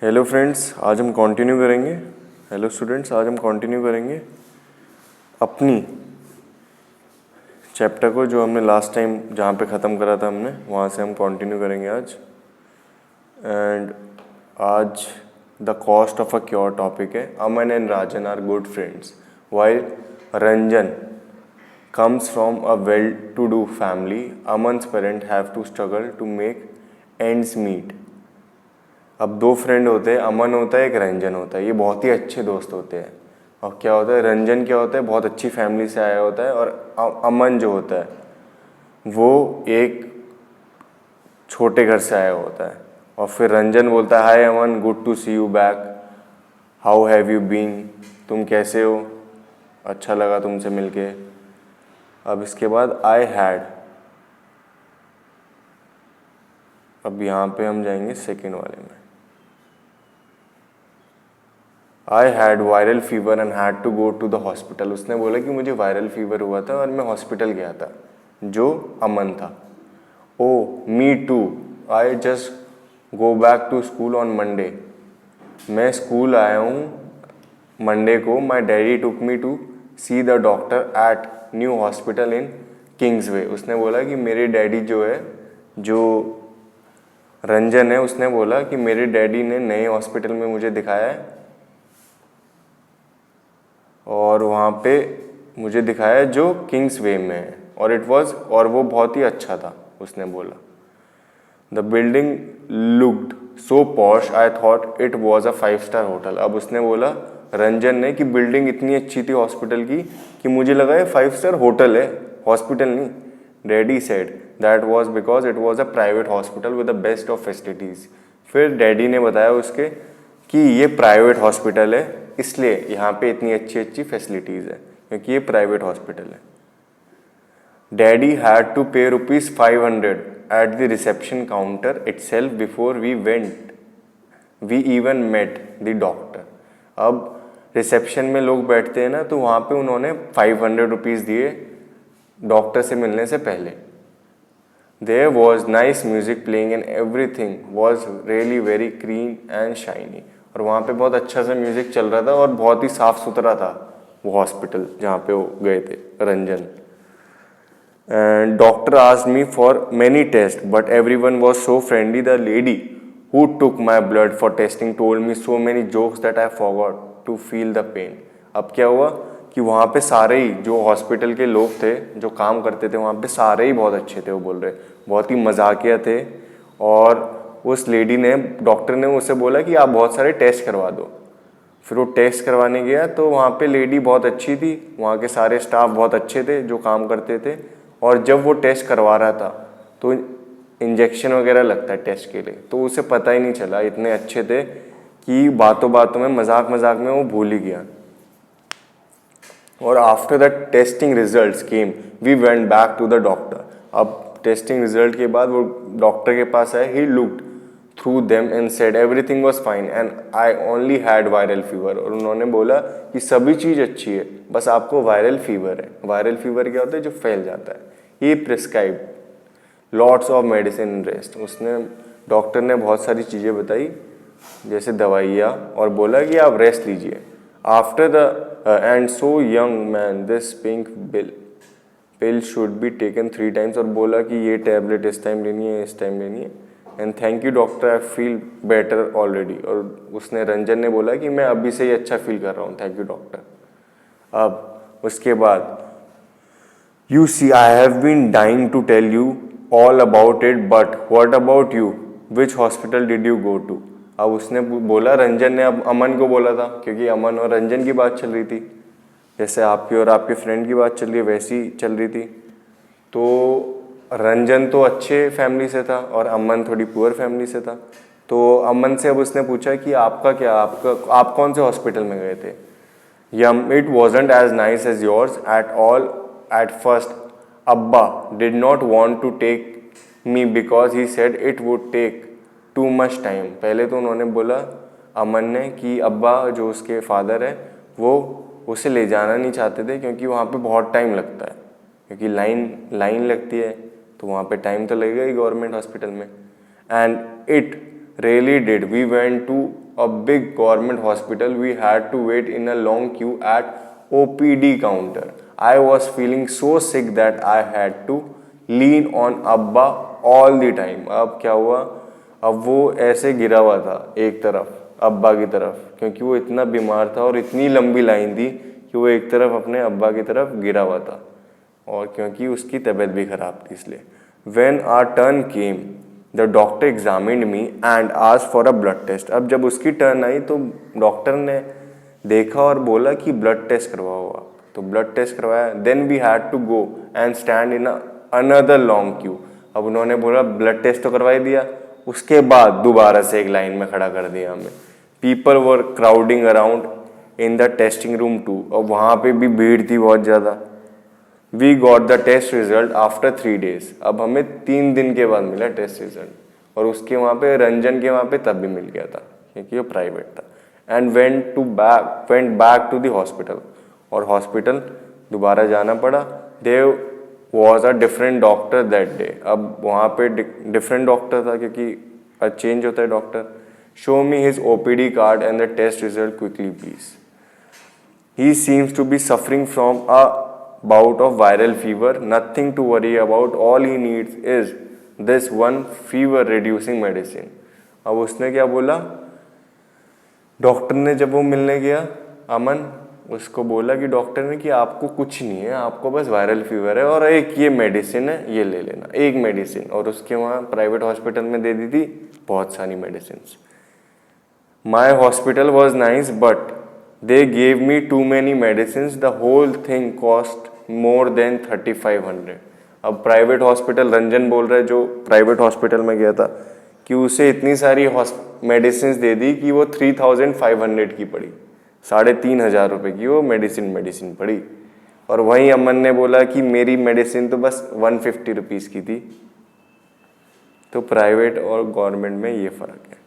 Hello friends, आज हम continue करेंगे। हेलो स्टूडेंट्स, आज हम कंटिन्यू करेंगे अपनी चैप्टर को जो हमने लास्ट टाइम जहाँ पे ख़त्म करा था हमने, वहाँ से हम कंटिन्यू करेंगे आज। एंड आज the cost of a cure topic है। Aman and Rajan are good friends while Ranjan comes from a well-to-do family. Aman's parents have to struggle to make ends meet. अब दो फ्रेंड होते हैं, अमन होता है, एक रंजन होता है। ये बहुत ही अच्छे दोस्त होते हैं। और क्या होता है, रंजन क्या होता है, बहुत अच्छी फैमिली से आया होता है। और अमन जो होता है वो एक छोटे घर से आया होता है। और फिर रंजन बोलता है, hi Aman, good to see you back, how have you been, तुम कैसे हो, अच्छा लगा तुमसे मिलके। अब इसके बाद आई हैड, अब यहाँ पे हम जाएंगे सेकेंड वाले में। I had viral fever and had to go to the hospital. उसने बोला कि मुझे वायरल फीवर हुआ था और मैं हॉस्पिटल गया था, जो अमन था। Oh me too, I just go back to school on Monday. मैं स्कूल आया हूँ मंडे को। My daddy took me to see the doctor at new hospital in Kingsway. उसने बोला कि मेरे डैडी जो है, जो रंजन है, उसने बोला कि मेरे डैडी ने नए हॉस्पिटल में मुझे दिखाया है और वहाँ पे मुझे दिखाया जो किंग्सवे में है, और इट वाज, और वो बहुत ही अच्छा था। उसने बोला the building looked so posh I thought it was a 5 star hotel. अब उसने बोला, रंजन ने, कि बिल्डिंग इतनी अच्छी थी हॉस्पिटल की कि मुझे लगा ये 5 स्टार होटल है, हॉस्पिटल नहीं। Daddy said that was because it was a private hospital with the best of facilities. फिर डैडी ने बताया उसके कि ये प्राइवेट हॉस्पिटल है, इसलिए यहाँ पे इतनी अच्छी अच्छी फैसिलिटीज़ है, क्योंकि ये प्राइवेट हॉस्पिटल है। Daddy had to pay ₹500 at the reception counter itself before we even met the doctor. अब रिसेप्शन में लोग बैठते हैं ना, तो वहाँ पे उन्होंने ₹500 दिए डॉक्टर से मिलने से पहले। There was nice music playing and everything was really very clean and shiny. और वहाँ पे बहुत अच्छा सा म्यूजिक चल रहा था और बहुत ही साफ सुथरा था वो हॉस्पिटल जहाँ पे वो गए थे Ranjan. And doctor asked me for many tests, but everyone was so friendly. The lady who took my blood for testing told me so many jokes that I forgot to feel the pain. अब क्या हुआ कि वहाँ पे सारे ही जो hospital के लोग थे, जो काम करते थे वहाँ पे, सारे ही बहुत अच्छे थे। वो बोल रहे बहुत ही मजाकिया थे। और उस लेडी ने, डॉक्टर ने उसे बोला कि आप बहुत सारे टेस्ट करवा दो। फिर वो टेस्ट करवाने गया तो वहाँ पे लेडी बहुत अच्छी थी, वहाँ के सारे स्टाफ बहुत अच्छे थे जो काम करते थे। और जब वो टेस्ट करवा रहा था तो इंजेक्शन वगैरह लगता है टेस्ट के लिए, तो उसे पता ही नहीं चला, इतने अच्छे थे कि बातों बातों में, मजाक मजाक में वो भूल ही गया। और after the testing results came we went back to the doctor. अब टेस्टिंग रिजल्ट के बाद वो डॉक्टर के पास आए। He looked through them and said everything was fine and I only had viral fever. और उन्होंने बोला कि सभी चीज़ अच्छी है, बस आपको वायरल फीवर है। वायरल फीवर क्या होता है, जो फैल जाता है। He prescribe lots of medicine and rest. उसने, डॉक्टर ने बहुत सारी चीज़ें बताई जैसे दवाइयाँ, और बोला कि आप रेस्ट लीजिए। After the and so young man this pink pill should be taken 3 times. और बोला कि ये टैबलेट इस टाइम लेनी है, इस टाइम लेनी है। And thank you doctor, I feel better already. और उसने, रंजन ने बोला कि मैं अभी से ही अच्छा फील कर रहा हूँ, थैंक यू डॉक्टर। अब उसके बाद, you see I have been dying to tell you all about it but what about you, which hospital did you go to. अब उसने बोला, रंजन ने अब अमन को बोला था, क्योंकि अमन और रंजन की बात चल रही थी, जैसे आपकी और आपके फ्रेंड की बात चल रही है वैसी चल रही थी। तो रंजन तो अच्छे फैमिली से था और अमन थोड़ी पुअर फैमिली से था। तो अमन से अब उसने पूछा कि आपका क्या, आप कौन से हॉस्पिटल में गए थे। Yum it wasn't as nice as yours at all at first. अब्बा did not want to take me because he said it would take too much time. पहले तो उन्होंने बोला, अमन ने, कि अब्बा जो उसके फादर है वो उसे ले जाना नहीं चाहते थे क्योंकि वहाँ पे बहुत टाइम लगता है, क्योंकि लाइन लगती है, तो वहाँ पे टाइम तो लगेगा ही गवर्नमेंट हॉस्पिटल में। And it really did, we went to a big government hospital, we had to wait in a long queue at OPD counter. I was feeling so sick that I had to lean on Abba all the time. अब क्या हुआ, अब वो ऐसे गिरा हुआ था एक तरफ, अब्बा की तरफ, क्योंकि वो इतना बीमार था और इतनी लंबी लाइन थी कि वो एक तरफ अपने अब्बा की तरफ गिरा हुआ था, और क्योंकि उसकी तबीयत भी ख़राब थी इसलिए. When our turn came, the doctor examined me and asked for a blood test. अब जब उसकी टर्न आई तो डॉक्टर ने देखा और बोला कि ब्लड टेस्ट करवाओ आप, तो ब्लड टेस्ट करवाया. Then we had to go and stand in another long queue. अब उन्होंने बोला ब्लड टेस्ट तो करवा ही दिया, उसके बाद दोबारा से एक लाइन में खड़ा कर दिया हमें. People were crowding around in the testing room too, और वहाँ पे भी भीड़ थी बहुत ज़्यादा. We got the test result after 3 days. अब हमें 3 दिन के बाद मिला टेस्ट रिजल्ट, और उसके वहाँ पे रंजन के वहाँ पे तब भी मिल गया था क्योंकि वो प्राइवेट था. And went back to the hospital, और हॉस्पिटल दोबारा जाना पड़ा. There was a different doctor that day. अब वहाँ पे डिफरेंट डॉक्टर था क्योंकि चेंज होता है doctor. Show me his OPD card and the test result quickly please. He seems to be suffering from a bout of viral fever. Nothing to worry about. All he needs is this one fever reducing medicine. अब उसने क्या बोला, doctor ने जब वो मिलने गया, अमन उसको बोला कि डॉक्टर ने कि आपको कुछ नहीं है, आपको बस वायरल फीवर है और एक ये मेडिसिन है, ये ले लेना, एक मेडिसिन. और उसके वहाँ प्राइवेट हॉस्पिटल में दे दी थी बहुत सारी medicine. My hospital was nice but they gave me too many medicines. The whole thing cost more than 3500. अब प्राइवेट हॉस्पिटल, रंजन बोल रहा है जो प्राइवेट हॉस्पिटल में गया था, कि उसे इतनी सारी मेडिसिन दे दी कि वो 3500 की पड़ी, 3500 रुपये की वो मेडिसिन पड़ी. और वहीं अमन ने बोला कि मेरी मेडिसिन तो बस 150 रुपीज़ की थी. तो प्राइवेट और गवर्नमेंट में ये फ़र्क है.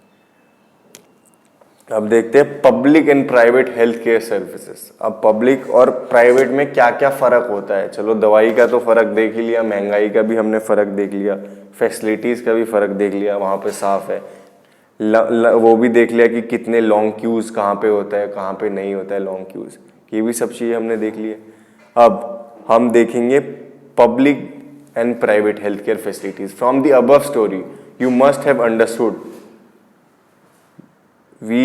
अब देखते हैं public and private health care services. अब पब्लिक और प्राइवेट में क्या क्या फ़र्क होता है. चलो दवाई का तो फ़र्क देख ही लिया, महंगाई का भी हमने फ़र्क देख लिया, फैसिलिटीज़ का भी फ़र्क देख लिया, वहाँ पे साफ है. वो भी देख लिया कि कितने लॉन्ग क्यूज़ कहाँ पे होता है, कहाँ पे नहीं होता है लॉन्ग क्यूज़. ये भी सब चीज़ें हमने देख ली. अब हम देखेंगे public and private health care facilities. From the above story you must have understood we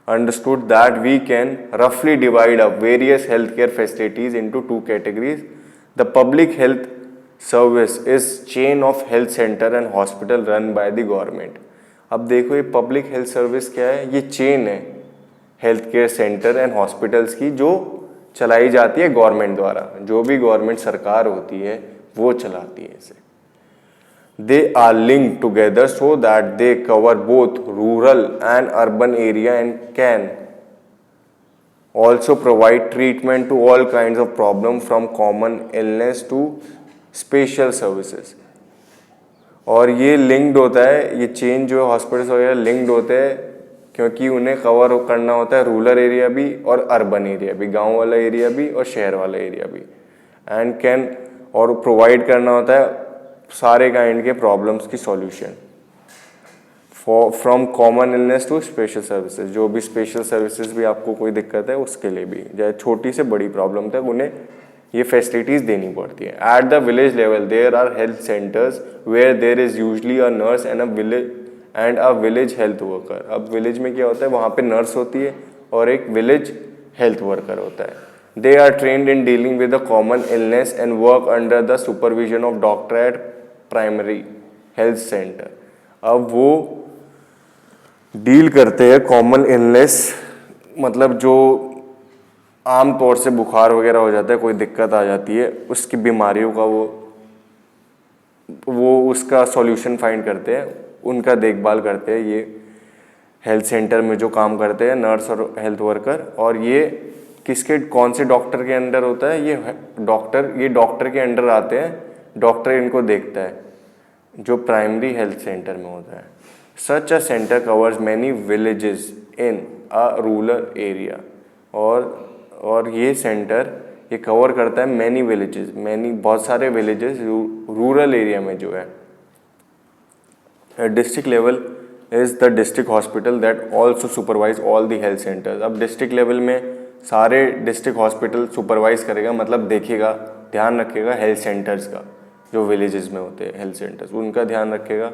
understood that we can roughly divide up various healthcare facilities into 2 categories. The public health service is chain of health center and hospital run by the government. अब देखो ये public health service क्या है, ये chain है health care centre and hospitals की जो चलाई जाती है गवर्नमेंट द्वारा. जो भी गवर्नमेंट सरकार होती है वो चलाती है इसे. They are linked together so that they cover both rural and urban area and can also provide treatment to all kinds of problems from common illness to special services. और ये लिंक्ड होता है, ये चेन जो है hospitals वगैरह linked होते हैं क्योंकि उन्हें कवर करना होता है रूरल एरिया भी और अर्बन एरिया भी, गांव वाला एरिया भी और शहर वाला एरिया भी. एंड कैन और प्रोवाइड करना होता है सारे काइंड के प्रॉब्लम्स की solution from common illness to special services. जो भी स्पेशल सर्विसेज भी आपको कोई दिक्कत है उसके लिए भी, चाहे छोटी से बड़ी प्रॉब्लम तक उन्हें ये फैसिलिटीज़ देनी पड़ती है. At the village level there are health centres where there is usually a nurse and a village health worker. अब विलेज में क्या होता है, वहाँ पे नर्स होती है और एक विलेज हेल्थ वर्कर होता है. They are trained in dealing with the common illness and work under the supervision of doctor at primary health center. अब वो डील करते हैं कॉमन इलनेस, मतलब जो आम तौर से बुखार वगैरह हो जाता है, कोई दिक्कत आ जाती है, उसकी बीमारियों का वो उसका सॉल्यूशन फाइंड करते हैं, उनका देखभाल करते हैं. ये हेल्थ सेंटर में जो काम करते हैं नर्स और हेल्थ वर्कर. और ये किसके कौन से डॉक्टर के अंडर होता है, ये डॉक्टर के अंडर आते हैं. डॉक्टर इनको देखता है जो प्राइमरी हेल्थ सेंटर में होता है. Such a centre covers many villages in a rural area. और ये सेंटर ये कवर करता है मैनी विलेजेस, बहुत सारे विलेजेस रूरल एरिया में जो है. District level is the district hospital that also supervise all the health centres. अब डिस्ट्रिक्ट लेवल में सारे डिस्ट्रिक्ट हॉस्पिटल सुपरवाइज करेगा, मतलब देखेगा, ध्यान रखेगा हेल्थ सेंटर्स का, जो विलेजेस में होते हैं हेल्थ सेंटर्स उनका ध्यान रखेगा।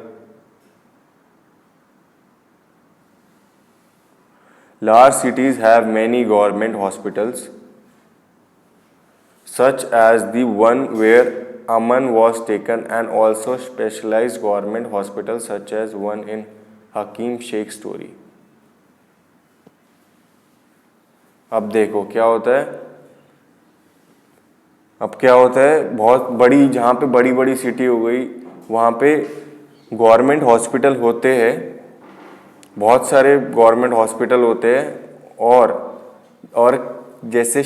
Large cities have many government hospitals such as the one where Aman was taken, and also specialized government hospitals such as one in Hakim Sheikh story। अब देखो क्या होता है, अब क्या होता है, बहुत बड़ी, जहाँ पे बड़ी बड़ी सिटी हो गई वहाँ पे गवर्नमेंट हॉस्पिटल होते हैं, बहुत सारे गवर्नमेंट हॉस्पिटल होते हैं, और जैसे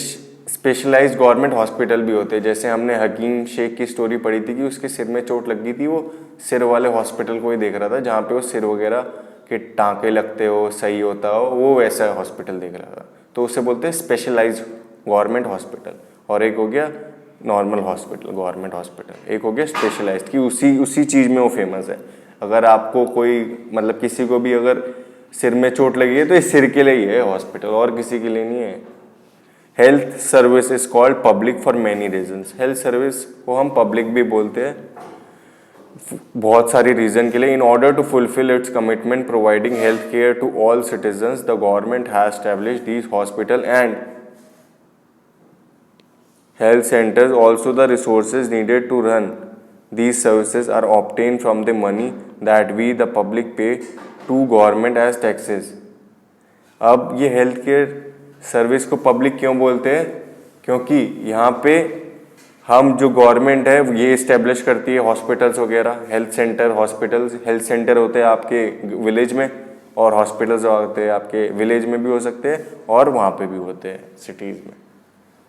स्पेशलाइज्ड गवर्नमेंट हॉस्पिटल भी होते हैं। जैसे हमने हकीम शेख की स्टोरी पढ़ी थी कि उसके सिर में चोट लग गई थी, वो सिर वाले हॉस्पिटल को ही देख रहा था, जहाँ पे वो सिर वगैरह के टाँके लगते हो, सही होता हो, वो वैसा हॉस्पिटल देख रहा था, तो उसे बोलते हैं स्पेशलाइज्ड गवर्नमेंट हॉस्पिटल। और एक हो गया नॉर्मल हॉस्पिटल, गवर्नमेंट हॉस्पिटल, एक हो गया स्पेशलाइज्ड कि उसी चीज़ में वो फेमस है। अगर आपको कोई, मतलब किसी को भी अगर सिर में चोट लगी है तो ये सिर के लिए ही है हॉस्पिटल, और किसी के लिए नहीं है। Health service is called public for many reasons. Health service को हम पब्लिक भी बोलते हैं बहुत सारी रीजन के लिए। In order to fulfil its commitment providing health care to all citizens, the government has established these hospital and health centers। Also the resources needed to run these services are obtained from the money that we the public pay to government as taxes। अब ये health care service को public क्यों बोलते हैं, क्योंकि यहाँ पे हम, जो गवर्नमेंट है ये इस्टेब्लिश करती है हॉस्पिटल्स वगैरह, health centre, hospitals. Health centre होते हैं आपके विलेज में, और हॉस्पिटल्स होते हैं आपके विलेज में भी हो सकते हैं और वहाँ पे भी होते हैं सिटीज़ में।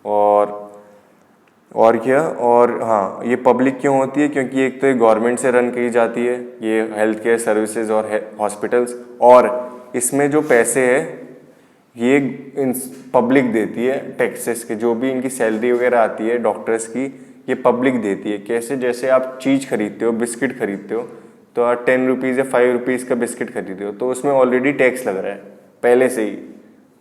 और क्या, और हाँ, ये पब्लिक क्यों होती है, क्योंकि एक तो ये गवर्नमेंट से रन की जाती है ये हेल्थ केयर सर्विसेज और हॉस्पिटल्स, और इसमें जो पैसे है ये पब्लिक देती है, टैक्सेस के, जो भी इनकी सैलरी वगैरह आती है डॉक्टर्स की, ये पब्लिक देती है। कैसे, जैसे आप चीज़ खरीदते हो, बिस्किट खरीदते हो, तो आप 10 रुपीज़ या 5 रुपीज़ का बिस्किट खरीदते हो, तो उसमें ऑलरेडी टैक्स लग रहा है पहले से ही,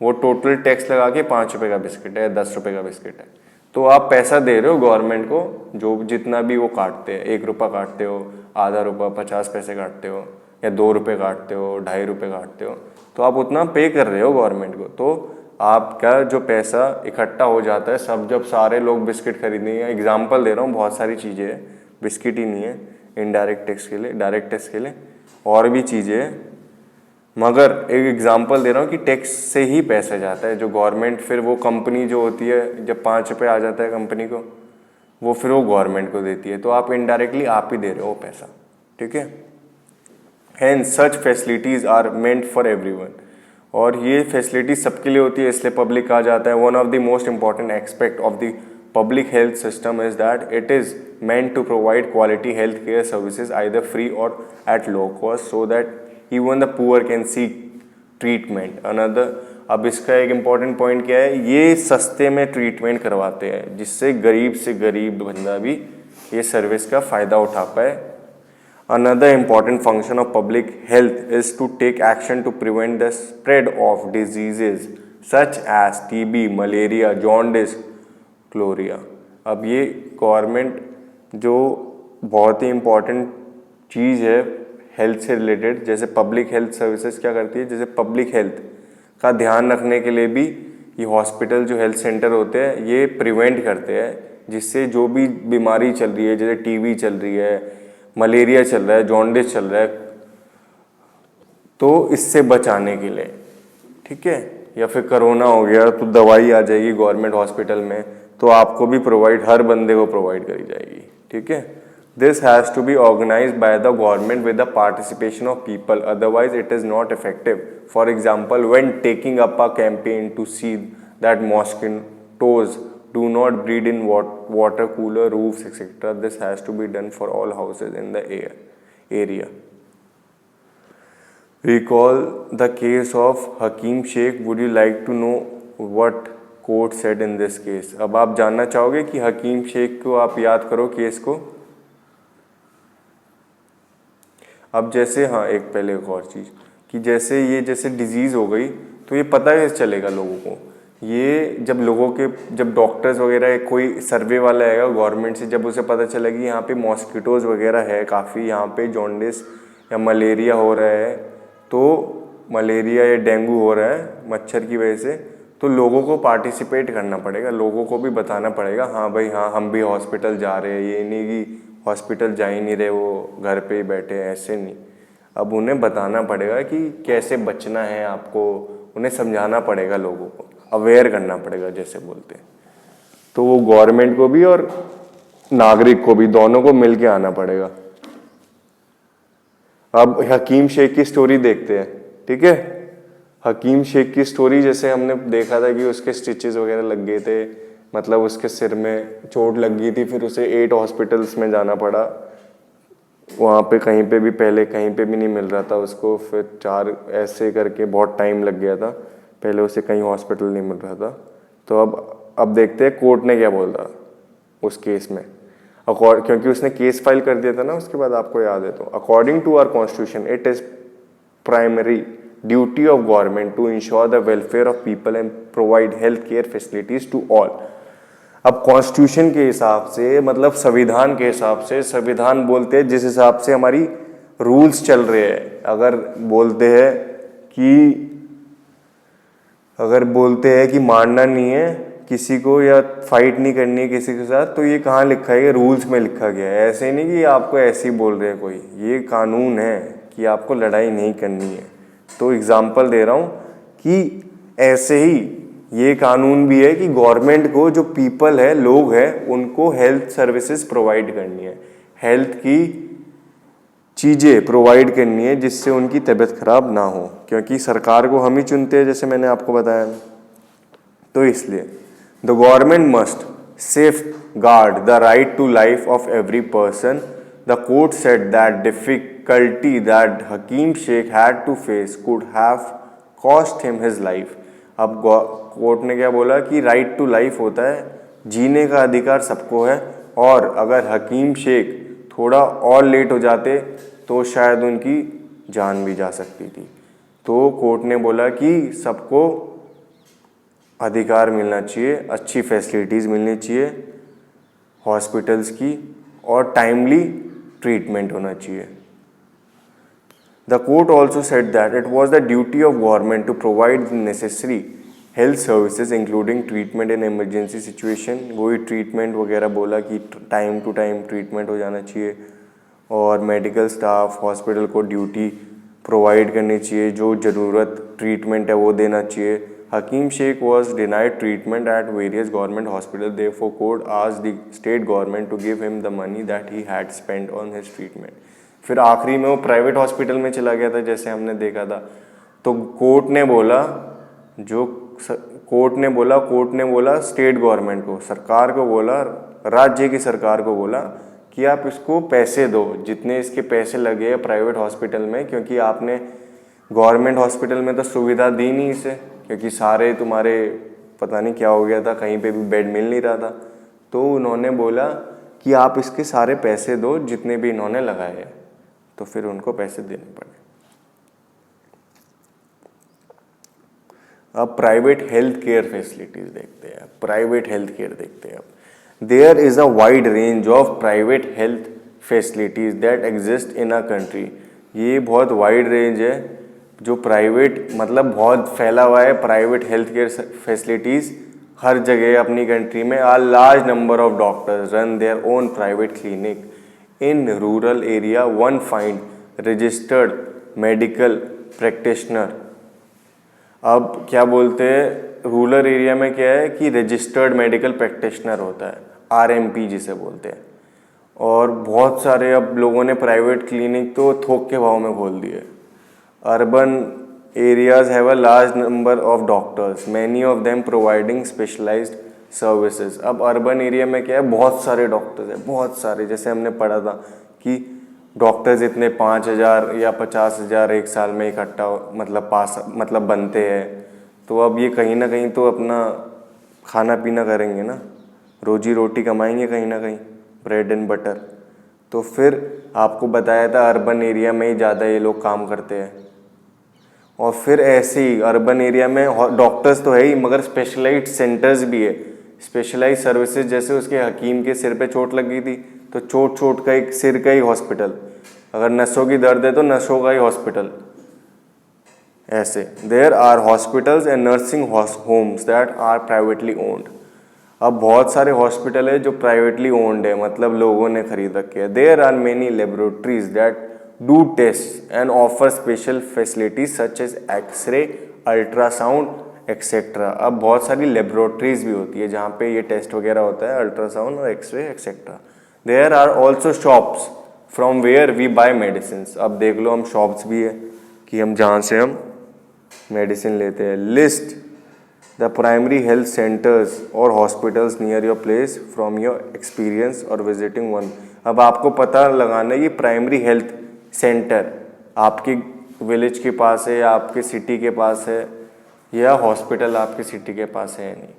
वो टोटल टैक्स लगा के 5 रुपये का बिस्किट है, 10 रुपये का बिस्किट है, तो आप पैसा दे रहे हो गवर्नमेंट को, जो जितना भी वो काटते हैं, 1 रुपया काटते हो, आधा रुपया, 50 पैसे काटते हो, या 2 रुपये काटते हो, 2.5 रुपये काटते हो, तो आप उतना पे कर रहे हो गवर्नमेंट को। तो आपका जो पैसा इकट्ठा हो जाता है सब, जब सारे लोग बिस्किट खरीदेंगे, एग्जाम्पल दे रहा हूँ, बहुत सारी चीज़ें हैं, बिस्किट ही नहीं है, इनडायरेक्ट टैक्स के लिए, डायरेक्ट टैक्स के लिए और भी चीज़ें हैं, मगर एक एग्जांपल दे रहा हूँ कि टैक्स से ही पैसा जाता है जो गवर्नमेंट, फिर वो कंपनी जो होती है, जब 5 रुपये आ जाता है कंपनी को, वो फिर वो गवर्नमेंट को देती है, तो आप इनडायरेक्टली आप ही दे रहे हो पैसा, ठीक है। Hence such facilities are meant for everyone, और ये फैसिलिटीज सबके लिए होती है, इसलिए पब्लिक कहा जाता है। One of the most important aspect of the public health system is that it is meant to provide quality health care services either free or at low cost so that even the poor can seek treatment। another, अब इसका एक important point क्या है, ये सस्ते में treatment करवाते हैं जिससे गरीब से गरीब बंदा भी ये सर्विस का फ़ायदा उठा पाए। Another important function of public health is to take action to prevent the spread of diseases such as TB, malaria, jaundice, क्लोरिया। अब ये गवर्नमेंट जो बहुत ही इम्पॉर्टेंट चीज़ है हेल्थ से रिलेटेड, जैसे पब्लिक हेल्थ सर्विसेज क्या करती है, जैसे पब्लिक हेल्थ का ध्यान रखने के लिए भी ये हॉस्पिटल जो हेल्थ सेंटर होते हैं ये प्रिवेंट करते हैं, जिससे जो भी बीमारी चल रही है, जैसे टीबी चल रही है, मलेरिया चल रहा है, जॉन्डिस चल रहा है, तो इससे बचाने के लिए, ठीक है। या फिर कोरोना हो गया तो दवाई आ जाएगी गवर्नमेंट हॉस्पिटल में, तो आपको भी प्रोवाइड, हर बंदे को प्रोवाइड करी जाएगी, ठीक है। This has to be organised by the government with the participation of people, otherwise it is not effective. For example, when taking up a campaign to see that mosquitoes do not breed in water cooler roofs etc. This has to be done for all houses in the area. Recall the case of Hakim Sheikh. Would you like to know what court said in this case? अब आप जानना चाहोगे कि हकीम शेख को आप याद करो case को। अब जैसे, हाँ, एक पहले एक और चीज़, कि जैसे डिजीज़ हो गई तो ये पता कैसे चलेगा लोगों को। ये जब डॉक्टर्स वगैरह कोई सर्वे वाला आएगा गवर्नमेंट से, जब उसे पता चलेगा कि यहाँ पे मॉस्किटोज़ वगैरह है काफ़ी, यहाँ पे जॉन्डिस या मलेरिया हो रहा है, तो मलेरिया या डेंगू हो रहा है मच्छर की वजह से, तो लोगों को पार्टिसिपेट करना पड़ेगा, लोगों को भी बताना पड़ेगा, हाँ भाई हाँ हम भी हॉस्पिटल जा रहे हैं, ये नहीं कि हॉस्पिटल जा ही नहीं रहे, वो घर पे ही बैठे हैं, ऐसे नहीं। अब उन्हें बताना पड़ेगा कि कैसे बचना है आपको, उन्हें समझाना पड़ेगा, लोगों को अवेयर करना पड़ेगा जैसे बोलते हैं। तो वो गवर्नमेंट को भी और नागरिक को भी, दोनों को मिलके आना पड़ेगा। अब हकीम शेख की स्टोरी देखते हैं, ठीक है। हकीम शेख की स्टोरी जैसे हमने देखा था कि उसके स्टिचेस वगैरह लग गए थे, मतलब उसके सिर में चोट लग गई थी, फिर उसे 8 हॉस्पिटल्स में जाना पड़ा, वहाँ पे कहीं पे भी पहले कहीं पे भी नहीं मिल रहा था उसको, फिर 4 ऐसे करके बहुत टाइम लग गया था, पहले उसे कहीं हॉस्पिटल नहीं मिल रहा था। तो अब देखते हैं कोर्ट ने क्या बोला उस केस में, क्योंकि उसने केस फाइल कर दिया था ना उसके बाद, आपको याद है तो। According to our constitution it is primary duty of government to ensure the welfare of people and provide health care facilities to all. अब कॉन्स्टिट्यूशन के हिसाब से, मतलब संविधान के हिसाब से, संविधान बोलते हैं जिस हिसाब से हमारी रूल्स चल रहे हैं, अगर बोलते हैं कि मारना नहीं है किसी को या फाइट नहीं करनी है किसी के साथ, तो ये कहाँ लिखा है? ये रूल्स में लिखा गया है। ऐसे नहीं कि आपको ऐसे ही बोल रहे हैं कोई, ये कानून है कि आपको लड़ाई नहीं करनी है। तो एग्जाम्पल दे रहा हूँ कि ऐसे ही ये कानून भी है कि गवर्नमेंट को जो पीपल है, लोग हैं, उनको हेल्थ सर्विसेज प्रोवाइड करनी है, हेल्थ की चीज़ें प्रोवाइड करनी है जिससे उनकी तबीयत खराब ना हो, क्योंकि सरकार को हम ही चुनते हैं जैसे मैंने आपको बताया। तो इसलिए the government must safeguard the right to life of every person. The court said that difficulty that Hakim Sheikh had to face could have cost him his life. अब कोर्ट ने क्या बोला कि राइट टू लाइफ होता है, जीने का अधिकार सबको है, और अगर हकीम शेख थोड़ा और लेट हो जाते तो शायद उनकी जान भी जा सकती थी। तो कोर्ट ने बोला कि सबको अधिकार मिलना चाहिए, अच्छी फैसिलिटीज़ मिलनी चाहिए हॉस्पिटल्स की, और टाइमली ट्रीटमेंट होना चाहिए। The court also said that it was the duty of government to provide necessary health services including treatment in emergency situation. वही ट्रीटमेंट वगैरह बोला कि टाइम टू टाइम ट्रीटमेंट हो जाना चाहिए, और मेडिकल स्टाफ हॉस्पिटल को ड्यूटी प्रोवाइड करनी चाहिए, जो ज़रूरत ट्रीटमेंट है वो देना चाहिए। Hakim Sheikh was denied treatment at various government hospitals. Therefore, court asked the state government to give him the money that he had spent on his treatment. फिर आखिरी में वो प्राइवेट हॉस्पिटल में चला गया था जैसे हमने देखा था। तो कोर्ट ने बोला स्टेट गवर्नमेंट को, सरकार को बोला, राज्य की सरकार को बोला कि आप इसको पैसे दो जितने इसके पैसे लगे हैं प्राइवेट हॉस्पिटल में, क्योंकि आपने गवर्नमेंट हॉस्पिटल में तो सुविधा दी नहीं इसे, क्योंकि सारे तुम्हारे पता नहीं क्या हो गया था, कहीं पे भी बेड मिल नहीं रहा था। तो उन्होंने बोला कि आप इसके सारे पैसे दो जितने भी इन्होंने लगाए हैं, तो फिर उनको पैसे देने पड़े। अब प्राइवेट हेल्थ केयर फैसिलिटीज देखते हैं, प्राइवेट हेल्थ केयर देखते हैं। अब there is a wide range of private health facilities that exist in a country. ये बहुत वाइड रेंज है जो प्राइवेट, मतलब बहुत फैला हुआ है प्राइवेट हेल्थ केयर फैसिलिटीज़ हर जगह अपनी कंट्री में। A large number of doctors run their own private clinic in rural area, one find registered medical practitioner. अब क्या बोलते हैं रूरल एरिया में, क्या है कि रजिस्टर्ड मेडिकल प्रैक्टिशनर होता है, RMP जिसे बोलते हैं। और बहुत सारे अब लोगों ने प्राइवेट क्लिनिक तो थोक के भाव में खोल दिए। Urban areas have a large number of doctors, many of them providing specialized services. अब अर्बन एरिया में क्या है, बहुत सारे डॉक्टर्स हैं, बहुत सारे। जैसे हमने पढ़ा था कि डॉक्टर्स इतने 5,000 या 50,000 एक साल में इकट्ठा मतलब बनते हैं। तो अब ये कहीं ना कहीं तो अपना खाना पीना करेंगे ना, रोजी रोटी कमाएंगे कहीं ना कहीं, ब्रेड एंड बटर। तो फिर आपको बताया था अर्बन एरिया में ही ज़्यादा ये लोग काम करते हैं। और फिर ऐसे ही अर्बन एरिया में डॉक्टर्स तो है ही मगर स्पेशलाइज्ड सेंटर्स भी है, स्पेशलाइज्ड सर्विसेज। जैसे उसके हकीम के सिर पे चोट लग गई थी तो चोट का एक सिर का ही हॉस्पिटल, अगर नसों की दर्द है तो नसों का ही हॉस्पिटल। ऐसे there are hospitals and nursing homes that are privately owned. अब बहुत सारे हॉस्पिटल है जो प्राइवेटली ओन्ड है, मतलब लोगों ने खरीद रखे हैं। There are many laboratories that do test and offer special facilities such as x-ray, ultrasound etcetera. अब बहुत सारी लेबोरेटरीज भी होती है जहाँ पे ये टेस्ट वगैरह होता है, अल्ट्रासाउंड और x-ray etcetera. There are also shops from where we buy medicine. अब देख लो हम शॉप्स भी है कि हम जहाँ से हम मेडिसिन लेते हैं। List the primary health centres और hospitals near your place from your experience और विजिटिंग वन। अब आपको पता लगाना है ये प्राइमरी हेल्थ सेंटर आपकी विलेज के पास है या आपके सिटी के पास है, या हॉस्पिटल आपके सिटी के पास है या नहीं।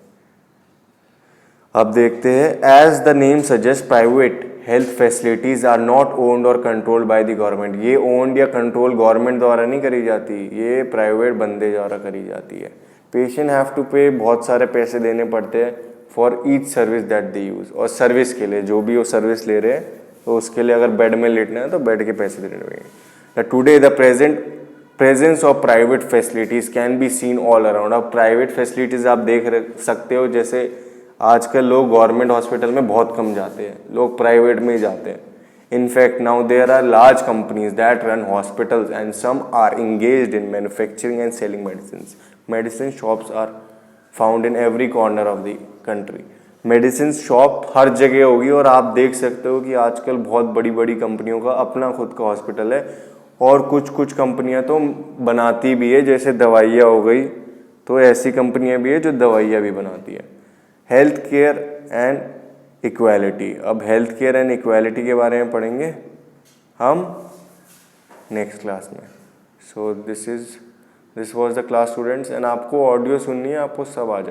अब देखते हैं as the name suggest private health facilities are not owned और कंट्रोल्ड बाय द गवर्नमेंट। ये ओन्ड या कंट्रोल गवर्नमेंट द्वारा नहीं करी जाती, ये प्राइवेट बंदे द्वारा करी जाती है। पेशेंट हैव टू पे, बहुत सारे पैसे देने पड़ते हैं for each service that they use. और सर्विस के लिए जो भी वो सर्विस ले रहे हैं तो उसके लिए अगर बेड में लेटना है तो बेड के पैसे देने पड़ेंगे। Today the presence of private facilities can be seen all around. अब प्राइवेट फैसिलिटीज आप देख सकते हो, जैसे आजकल लोग गवर्नमेंट हॉस्पिटल में बहुत कम जाते हैं, लोग प्राइवेट में ही जाते हैं। In fact now there are large companies that run hospitals and some are engaged in manufacturing and selling medicine. Medicine shops are found in every corner of the country. Medicine shop हर जगह होगी और आप देख सकते हो कि आजकल बहुत बड़ी बड़ी कंपनियों का अपना खुद का हॉस्पिटल है, और कुछ कंपनियां तो बनाती भी है, जैसे दवाइयाँ हो गई, तो ऐसी कंपनियां भी है जो दवाइयाँ भी बनाती है। Health care and equality. अब हेल्थ केयर एंड इक्वालिटी के बारे में पढ़ेंगे हम नेक्स्ट क्लास में। So this was the class students, and आपको ऑडियो सुननी है, आपको सब आ जाए।